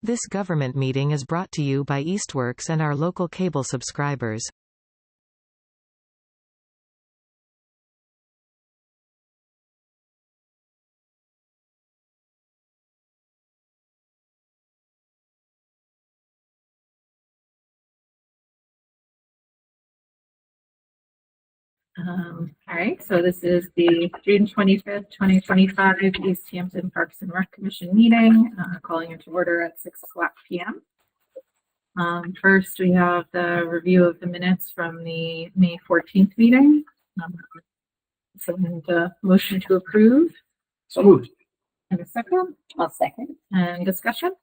This government meeting is brought to you by Eastworks and our local cable subscribers. All right, so this is the June 25th, 2025 Easthampton Parks and Rec Commission meeting, calling into order at 6:00 p.m. First, we have the review of the minutes from the May 14th meeting. So the motion to approve. So moved. And a second. I'll second. And discussion.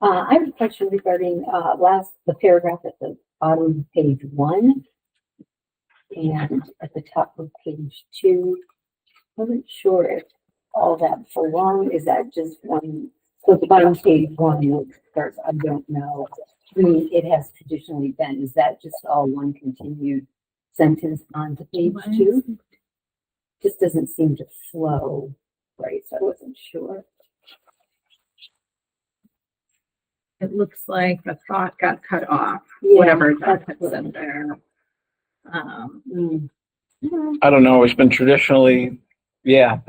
I have a question regarding the paragraph at the bottom of page 1 and at the top of page 2. I wasn't sure if all that belong. Is that just one? So at the bottom of page 1, starts, I don't know. I mean, it has traditionally been. Is that just all one continued sentence onto page 2? Just doesn't seem to flow right, so I wasn't sure. It looks like the thought got cut off, Yeah, whatever that that's puts in there. I don't know. It's been traditionally, it's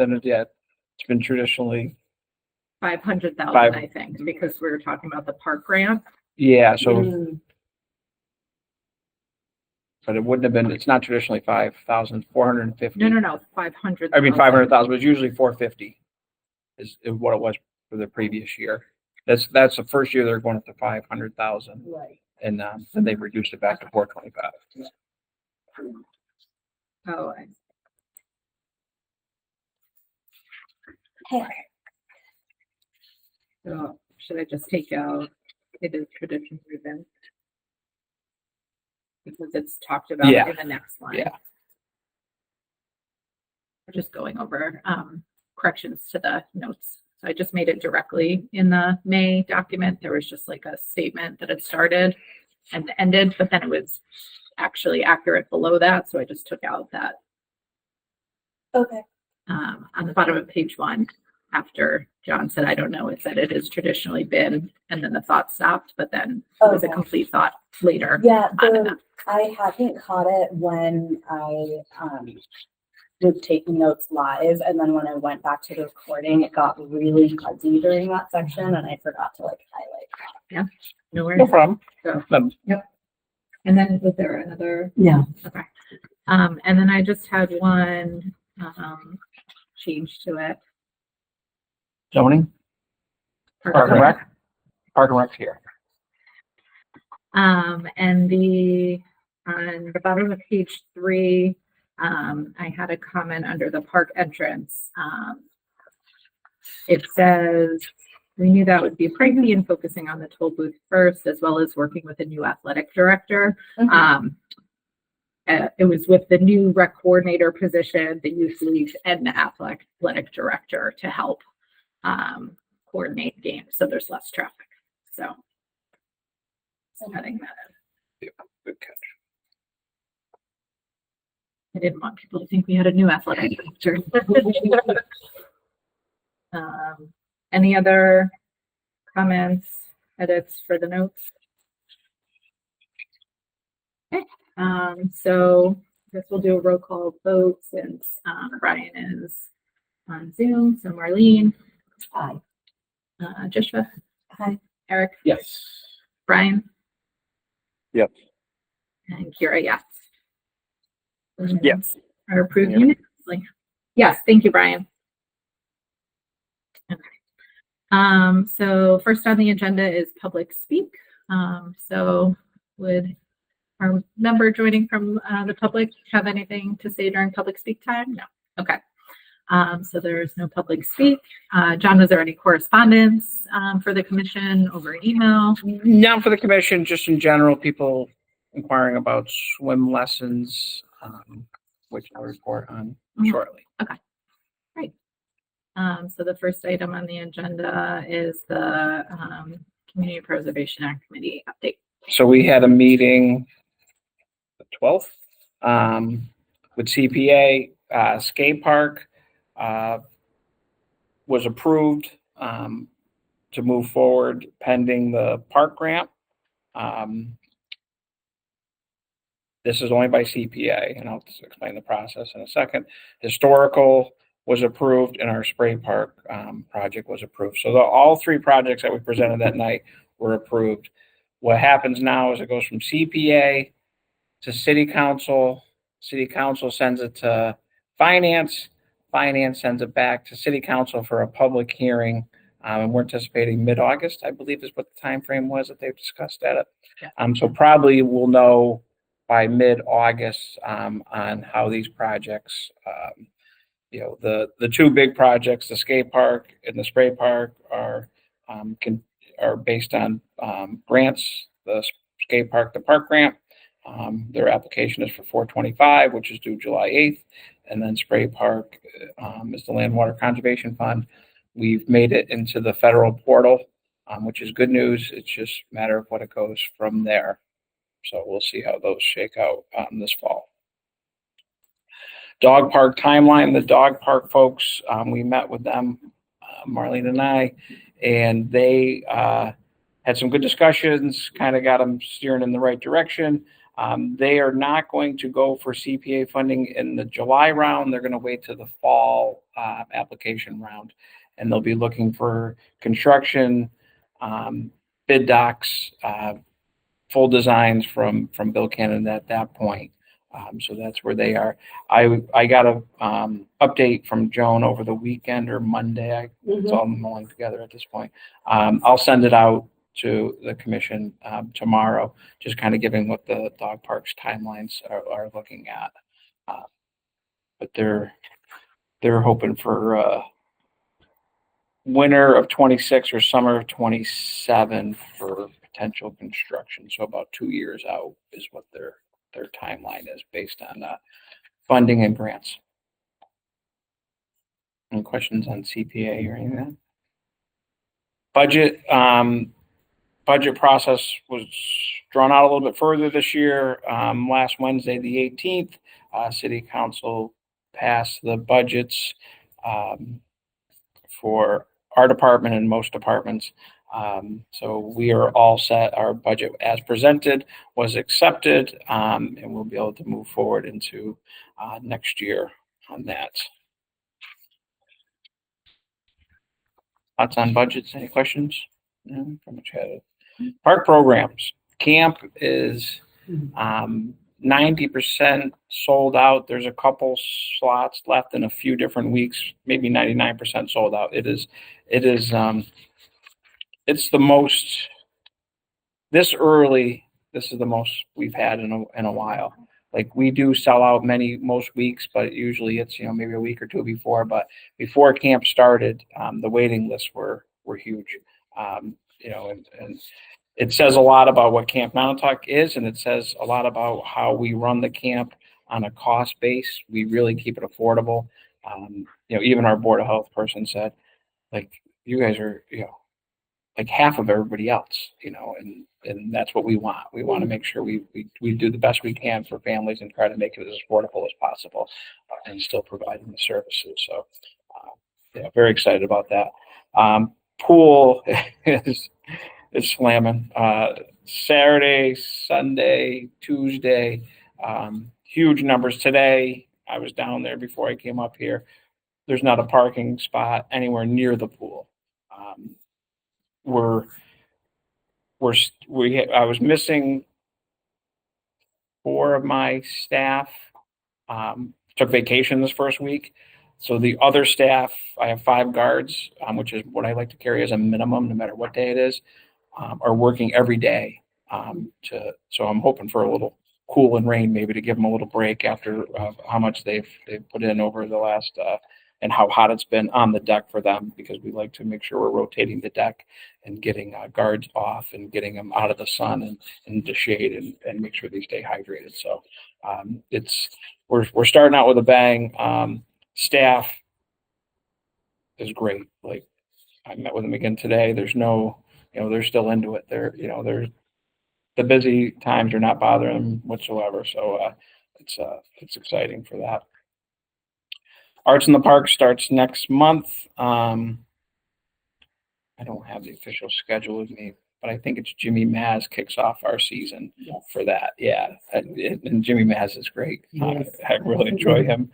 been traditionally. 500,000, I think, because we were talking about the park grant. Yeah, so, but it wouldn't have been, it's not traditionally 5,450. No, 500. I mean, 500,000, but it's usually 450 is what it was for the previous year. That's the first year they're going up to 500,000. Right. And then they've reduced it back to 425. Oh, I Hey. So should I just take out, it is tradition driven? Because it's talked about Yeah. in the next line. Yeah. We're just going over corrections to the notes. So I just made it directly in the May document. There was just like a statement that had started and ended, but then it was actually accurate below that. So I just took out that. Okay. On the bottom of page 1, after John said, I don't know, it said it has traditionally been, and then the thought stopped, but then it was a complete thought later. Yeah, I hadn't caught it when I was taking notes live, and then when I went back to the recording, it got really fuzzy during that section, and I forgot to highlight. Yeah, no worries. No problem. So, yep. And then was there another? Yeah. Okay. And then I just had one change to it. Zoning? Park and Rec? Park and Rec's here. And on the bottom of page 3, I had a comment under the park entrance. It says, we knew that would be pricey in focusing on the toll booth first, as well as working with a new athletic director. It was with the new rec coordinator position, the youth league, and the athletic director to help coordinate games, so there's less traffic. So adding that in. Yeah, good catch. I didn't want people to think we had a new athletic director. Any other comments, edits for the notes? Okay, so I guess we'll do a roll call vote since Brian is on Zoom. So Marlene. Aye. Joshua. Aye. Eric. Yes. Brian. Yep. And Kira, yes. Yes. Are approved unanimously. Yes, thank you, Brian. Okay. So first on the agenda is public speak. So would our member joining from the public have anything to say during public speak time? No. Okay. So there's no public speak. John, was there any correspondence for the commission over email? Not for the commission, just in general, people inquiring about swim lessons, which I'll report on shortly. Okay, great. So the first item on the agenda is the Community Preservation Act Committee update. So we had a meeting the 12th with CPA, skate park was approved to move forward pending the park grant. This is only by CPA, and I'll explain the process in a second. Historical was approved, and our spray park project was approved. So all three projects that we presented that night were approved. What happens now is it goes from CPA to City Council. City Council sends it to Finance. Finance sends it back to City Council for a public hearing. And we're anticipating mid-August, I believe is what the time frame was that they've discussed at it. Yeah. So probably we'll know by mid-August on how these projects, the two big projects, the skate park and the spray park are based on grants. The skate park, the park grant, their application is for 425, which is due July 8th, and then spray park is the Land Water Conservation Fund. We've made it into the federal portal, which is good news. It's just a matter of what it goes from there. So we'll see how those shake out this fall. Dog park timeline. The dog park folks, we met with them, Marlene and I, and they had some good discussions, kind of got them steering in the right direction. They are not going to go for CPA funding in the July round. They're going to wait to the fall application round, and they'll be looking for construction, bid docs, full designs from Bill Cannon at that point. So that's where they are. I got a update from Joan over the weekend or Monday. It's all mulling together at this point. I'll send it out to the commission tomorrow, just kind of giving what the dog parks timelines are looking at. But they're hoping for winter of 26 or summer of 27 for potential construction. So about 2 years out is what their timeline is based on funding and grants. Any questions on CPA or anything? Budget process was drawn out a little bit further this year. Last Wednesday, the 18th, City Council passed the budgets for our department and most departments. So we are all set. Our budget as presented was accepted, and we'll be able to move forward into next year on that. Thoughts on budgets? Any questions? No, pretty much had it. Park programs. Camp is 90% sold out. There's a couple slots left in a few different weeks, maybe 99% sold out. It's the most this early. This is the most we've had in a while. Like we do sell out most weeks, but usually it's, maybe a week or two before. But before camp started, the waiting lists were huge. And it says a lot about what Camp Montauk is, and it says a lot about how we run the camp on a cost base. We really keep it affordable. Even our Board of Health person said, like, you guys are, like half of everybody else, and that's what we want. We want to make sure we do the best we can for families and try to make it as affordable as possible and still providing the services. So, very excited about that. Pool is slamming. Saturday, Sunday, Tuesday, huge numbers. Today, I was down there before I came up here. There's not a parking spot anywhere near the pool. I was missing 4 of my staff. Took vacation this first week. So the other staff, I have 5 guards, which is what I like to carry as a minimum, no matter what day it is, are working every day. So I'm hoping for a little cool and rain, maybe to give them a little break after how much they've put in over the last and how hot it's been on the deck for them, because we like to make sure we're rotating the deck and getting guards off and getting them out of the sun and into shade and make sure they stay hydrated. So we're starting out with a bang. Staff is great. Like I met with them again today. There's no, they're still into it. They're the busy times are not bothering them whatsoever. So it's exciting for that. Arts in the Park starts next month. I I don't have the official schedule with me, but I think it's Jimmy Maz kicks off our season Yes. for that. Yeah. And Jimmy Maz is great. Yes. I really enjoy him.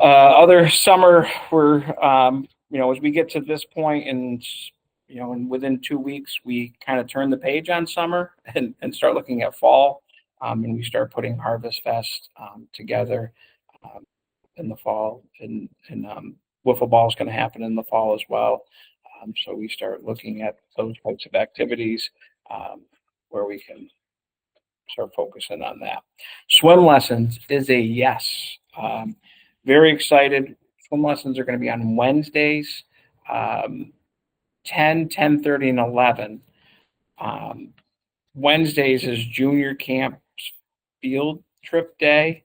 Other summer, we're, as we get to this point and, and within 2 weeks, we kind of turn the page on summer and start looking at fall. And we start putting Harvest Fest together in the fall, and wiffle ball is going to happen in the fall as well. So we start looking at those types of activities where we can start focusing on that. Swim lessons is a yes. Very excited. Swim lessons are going to be on Wednesdays, 10, 10:30, and 11. Wednesdays is junior camp field trip day.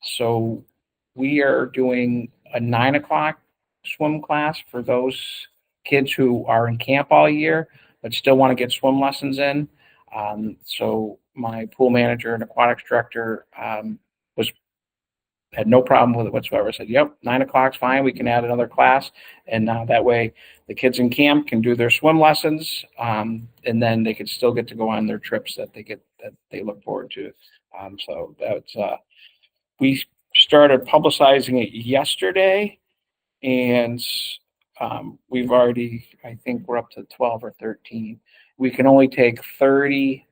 So we are doing a 9 o'clock swim class for those kids who are in camp all year, but still want to get swim lessons in. So my pool manager and aquatics director had no problem with it whatsoever. Said, "Yep, 9 o'clock's fine. We can add another class, and that way the kids in camp can do their swim lessons, and then they could still get to go on their trips that they look forward to." So that's we started publicizing it yesterday, and we've already, I think we're up to 12 or 13. We can only take 30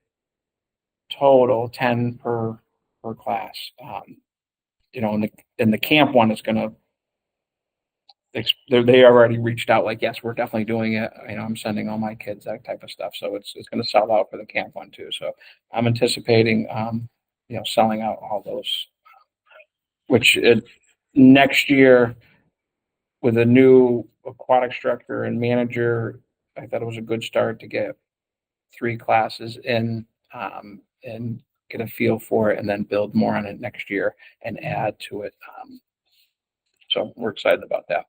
total, 10 per class. And the camp one is going to, they already reached out like, yes, we're definitely doing it. I'm sending all my kids, that type of stuff. So it's going to sell out for the camp one too. So I'm anticipating, selling out all those, which next year with a new aquatic instructor and manager, I thought it was a good start to get 3 classes in, and get a feel for it, and then build more on it next year and add to it. So we're excited about that.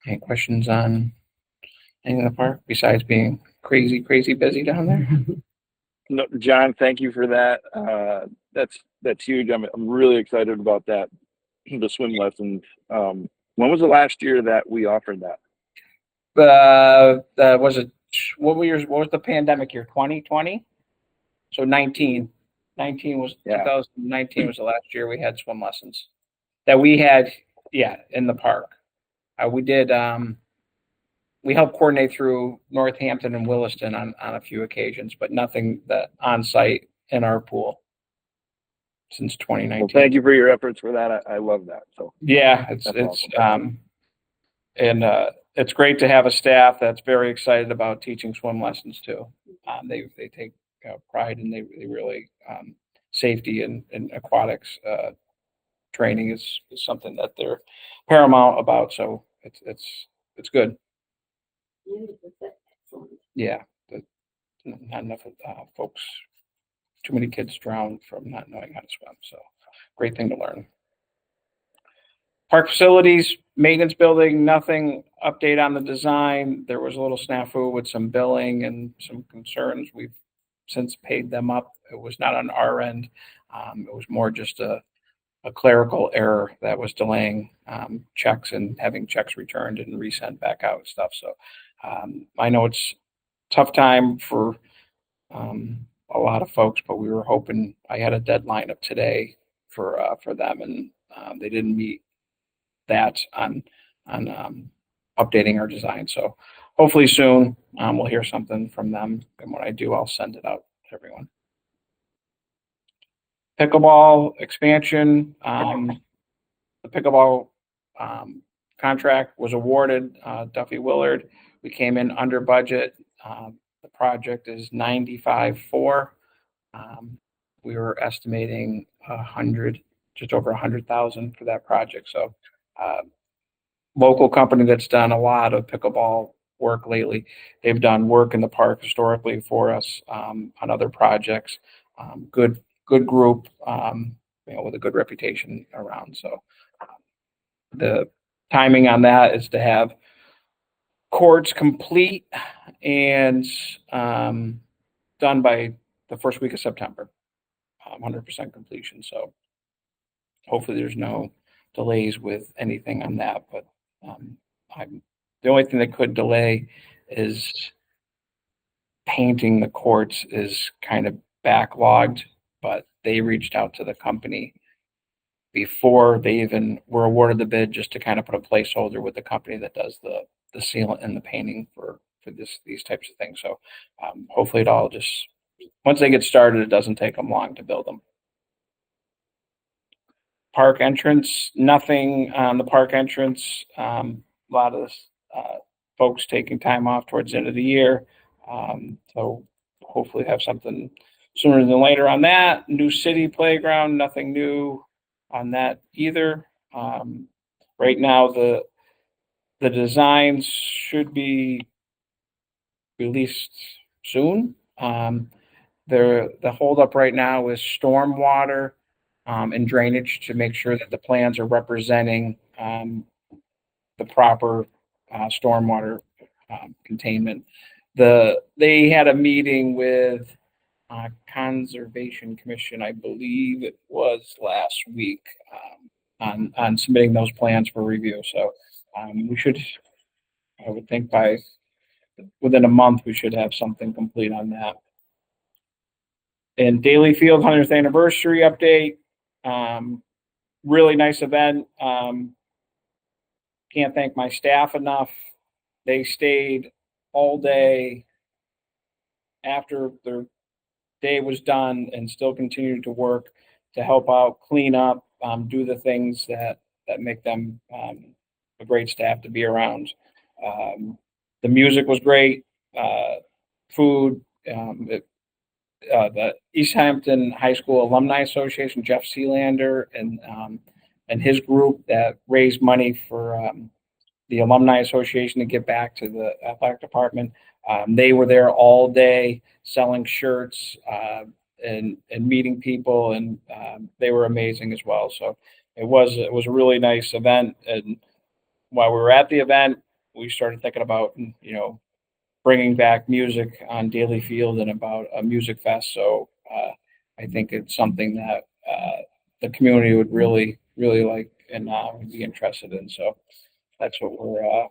Any questions on anything in the park besides being crazy busy down there? No, John, thank you for that. That's huge. I'm really excited about that. The swim lessons. When was the last year that we offered that? Was it what was the pandemic year? 2020? So 19 was 2019 was the last year we had swim lessons that we had. Yeah, in the park. We did. We helped coordinate through Northampton and Williston on a few occasions, but nothing that on site in our pool since 2019. Well, thank you for your efforts for that. I love that. So yeah, it's awesome. It's great to have a staff that's very excited about teaching swim lessons too. They take pride, and they really safety and aquatics training is something that they're paramount about. So it's good. Yeah, not enough folks. Too many kids drown from not knowing how to swim. So great thing to learn. Park facilities, maintenance building, nothing update on the design. There was a little snafu with some billing and some concerns. We've since paid them up. It was not on our end. It was more just a clerical error that was delaying checks and having checks returned and resent back out and stuff. So I know it's a tough time for a lot of folks, but we were hoping. I had a deadline of today for them, and they didn't meet that on updating our design. So hopefully soon we'll hear something from them, and when I do, I'll send it out to everyone. Pickleball expansion. The pickleball contract was awarded Duffy Willard. We came in under budget. The project is 95.4. We were estimating just over 100,000 for that project. So local company that's done a lot of pickleball work lately. They've done work in the park historically for us on other projects. Good group, with a good reputation around. So the timing on that is to have courts complete and done by the first week of September, 100% completion. So hopefully there's no delays with anything on that, but the only thing that could delay is painting the courts is kind of backlogged, but they reached out to the company before they even were awarded the bid, just to kind of put a placeholder with the company that does the sealant and the painting for these types of things. So hopefully it all just, once they get started, it doesn't take them long to build them. Park entrance, nothing on the park entrance. A lot of folks taking time off towards the end of the year. So hopefully have something sooner than later on that. New city playground, nothing new on that either. Right now, the designs should be released soon. The holdup right now is stormwater and drainage, to make sure that the plans are representing the proper stormwater containment. They had a meeting with Conservation Commission, I believe it was last week, on submitting those plans for review. So we should, I would think within a month, we should have something complete on that. And Daily Field 100th anniversary update. Really nice event. Can't thank my staff enough. They stayed all day after their day was done and still continued to work to help out, clean up, do the things that make them a great staff to be around. The music was great. Food. The Easthampton High School Alumni Association, Jeff Sealander and his group that raised money for the Alumni Association to give back to the athletic department. They were there all day selling shirts and meeting people, and they were amazing as well. So it was a really nice event. And while we were at the event, we started thinking about, bringing back music on Daily Field and about a music fest. So I think it's something that the community would really, really like and would be interested in. So that's what we're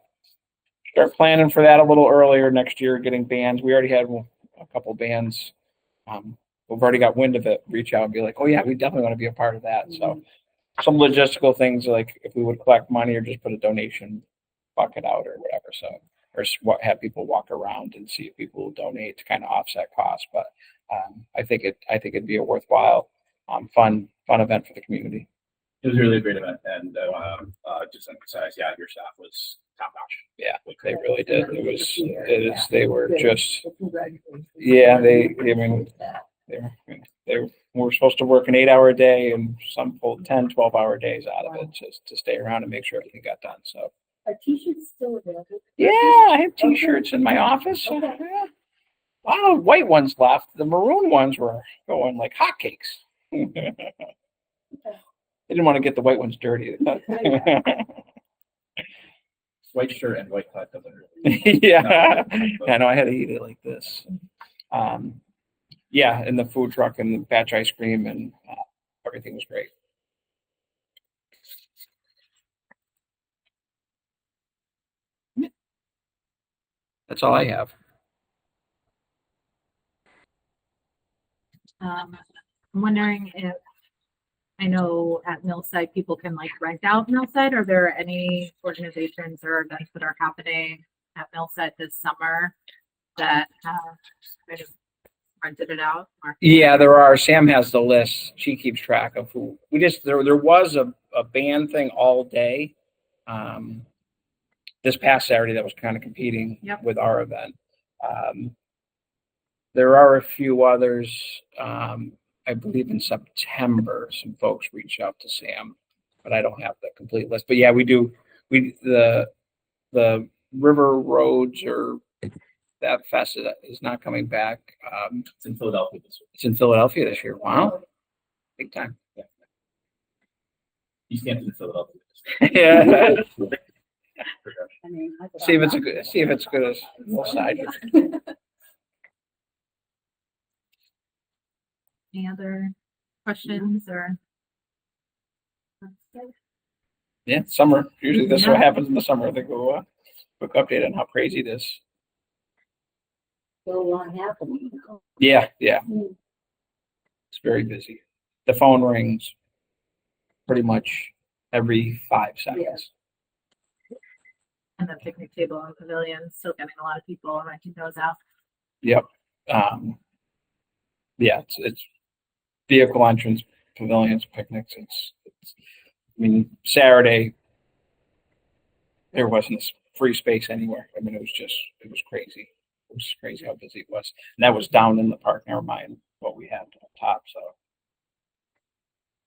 start planning for that a little earlier next year, getting bands. We already had a couple bands. We've already got wind of it, reach out and be like, oh yeah, we definitely want to be a part of that. So some logistical things, like if we would collect money or just put a donation bucket out or whatever. So, or have people walk around and see if people will donate to kind of offset costs. But I think it'd be a worthwhile, fun event for the community. It was a really great event, and just emphasize, your staff was top notch. Yeah, they really did. They were just, yeah, they were supposed to work an 8-hour day, and some pulled 10, 12-hour days out of it just to stay around and make sure everything got done. So Are t-shirts still available? yeah, I have t-shirts in my office. So, Okay. yeah. A lot of white ones left. The maroon ones were going like hotcakes. They didn't want to get the white ones dirty. White shirt and white cut doesn't really. Yeah, I know. I had to eat it like this. Yeah, and the food truck and the batch ice cream and everything was great. That's all I have. I'm wondering if, I know at Millside people can like rent out Millside. Are there any organizations or events that are happening at Millside this summer that have kind of rented it out? Or? Yeah, there are. Sam has the list. She keeps track of who. There was a band thing all day this past Saturday that was kind of competing with our event. There are a few others. I believe in September, some folks reached out to Sam, but I don't have the complete list. But yeah, we do. The River Roads or that fest is not coming back. It's in Philadelphia this year. It's in Philadelphia this year. Wow, big time. Yeah. Easthampton, Philadelphia. Yeah. I mean, See if it's good as Millside. Any other questions or? Yeah, summer. Usually this is what Yeah. happens in the summer. They go, quick update on how crazy it is. Still a lot happening. Yeah, yeah. Mm. It's very busy. The phone rings pretty much every 5 seconds. And the picnic table and pavilion, still getting a lot of people renting those out. Yep. Yeah, it's vehicle entrance, pavilions, picnics. I mean, Saturday, there wasn't free space anywhere. I mean, it was crazy. It was crazy how busy it was. And that was down in the park, never mind what we had up top, so.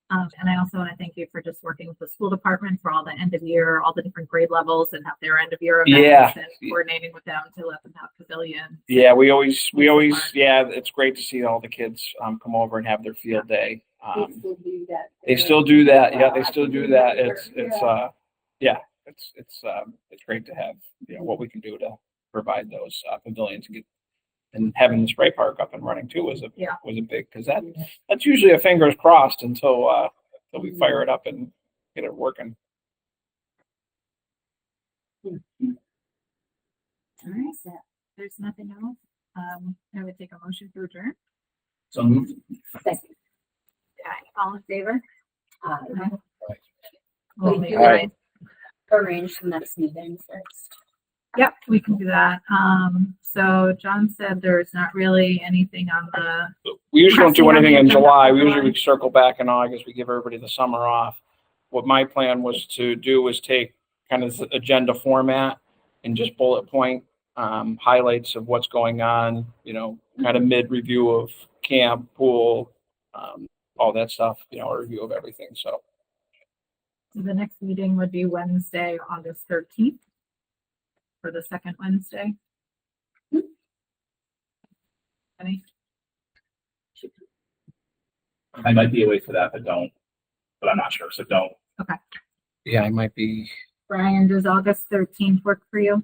And I also want to thank you for just working with the school department for all the end of year, all the different grade levels and have their end of year Yeah. events and coordinating with them to let them have pavilions. Yeah, we always, yeah, it's great to see all the kids, come over and have their field day. They still do that. They still do that. Yeah, they still do that. It's great to have, what we can do to provide those pavilions and having the spray park up and running too was a big, because that's usually a fingers crossed until we fire it up and get it working. All right, so there's nothing else. I would take a motion to adjourn. So moved. Second. Okay, all in favor? Uh, We'll make Aye. it. Arrange the next meeting first. Yep, we can do that. So John said there's not really anything on the, We usually don't do Pressing on anything the in agenda July. for We usually July. circle back in August. We give everybody the summer off. What my plan was to do was take kind of the agenda format and just bullet point highlights of what's going on, kind of mid-review of camp, pool, all that stuff, a review of everything. So the next meeting would be Wednesday, August 13th for the second Wednesday. Any? I might be away for that, but I'm not sure, so don't. yeah, I might be. Brian, does August 13th work for you?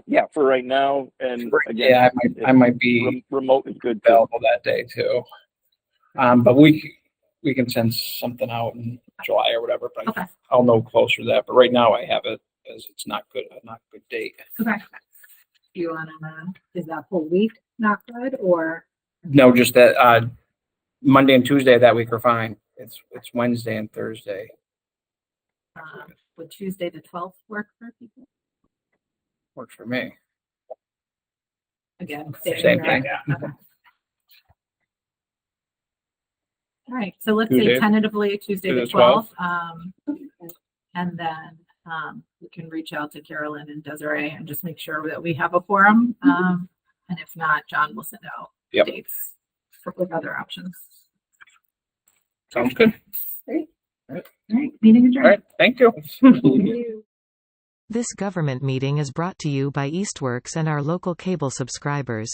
Yeah, for right now, and again, Yeah, I might be remote is good too. available that day too. But we can send something out in July or whatever, but Okay. I'll know closer to that. But right now I have it as it's not good, not a good date. Okay. Do you want to, is that whole week not good or? No, just that Monday and Tuesday that week are fine. It's Wednesday and Thursday. Would Tuesday the 12th work for people? Works for me. Again, Same thing. Yeah. Okay. All right, so let's Tuesday. say tentatively Tuesday the Tuesday the 12th. And then we can reach out to Carolyn and Desiree and just make sure that we have a quorum. And if not, John will send out Yep. dates with other options. Sounds good. All right, meeting adjourned. All right. Thank you. This government meeting is brought to you by Eastworks and our local cable subscribers.